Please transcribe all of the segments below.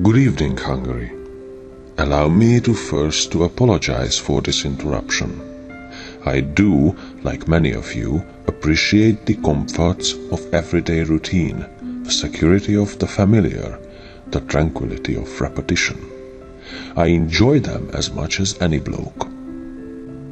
Good evening, Hungary. Allow me first to apologize for this interruption. I do, like many of you, appreciate the comforts of everyday routine, the security of the familiar, the tranquility of repetition. I enjoy them as much as any bloke.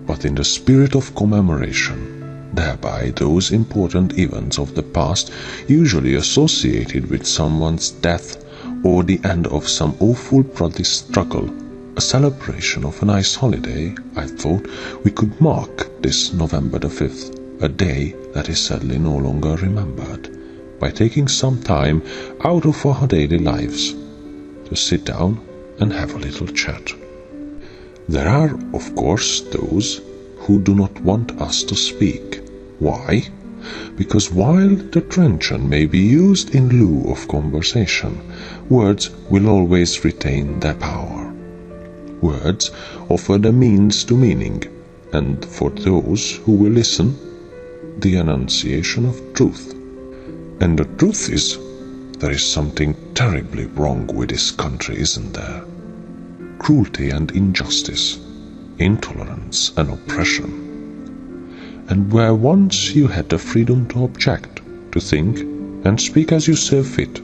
But in the spirit of commemoration, thereby those important events of the past usually associated with someone's death or the end of some awful bloody struggle, a celebration of a nice holiday, I thought we could mark this November the 5th, a day that is sadly no longer remembered, by taking some time out of our daily lives to sit down and have a little chat. There are, of course, those who do not want us to speak. Why? Because while the truncheon may be used in lieu of conversation, words will always retain their power. Words offer the means to meaning, and for those who will listen, the enunciation of truth. And the truth is, there is something terribly wrong with this country, isn't there? Cruelty and injustice, intolerance and oppression. And where once you had the freedom to object, to think, and speak as you saw fit,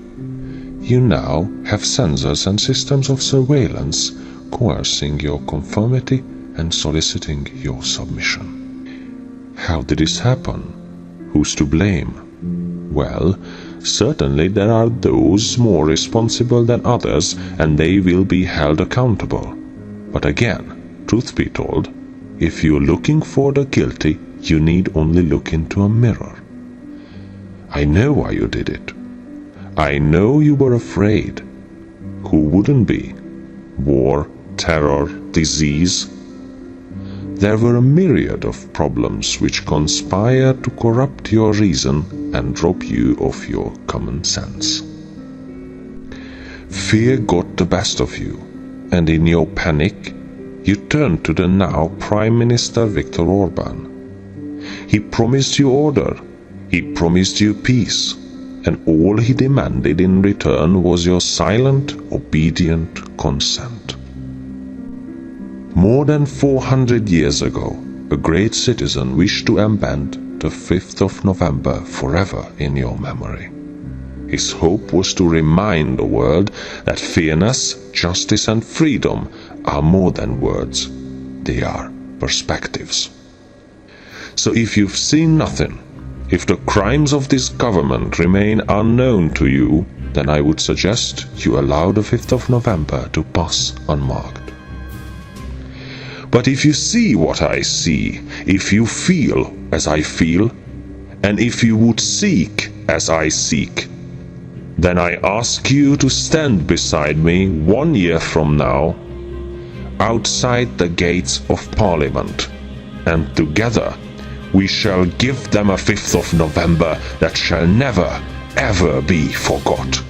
you now have censors and systems of surveillance coercing your conformity and soliciting your submission. How did this happen? Who's to blame? Well, certainly there are those more responsible than others, and they will be held accountable. But again, truth be told, if you're looking for the guilty, you need only look into a mirror. I know why you did it. I know you were afraid. Who wouldn't be? War, terror, disease. There were a myriad of problems which conspired to corrupt your reason and rob you of your common sense. Fear got the best of you, and in your panic, you turned to the now Prime Minister Viktor Orbán. He promised you order, he promised you peace, and all he demanded in return was your silent, obedient consent. More than 400 years ago, a great citizen wished to embed the 5th of November forever in your memory. His hope was to remind the world that fairness, justice and freedom are more than words, they are perspectives. So if you've seen nothing, if the crimes of this government remain unknown to you, then I would suggest you allow the 5th of November to pass unmarked. But if you see what I see, if you feel as I feel, and if you would seek as I seek, then I ask you to stand beside me 1 year from now, outside the gates of Parliament, and together we shall give them a 5th of November that shall never, ever be forgot.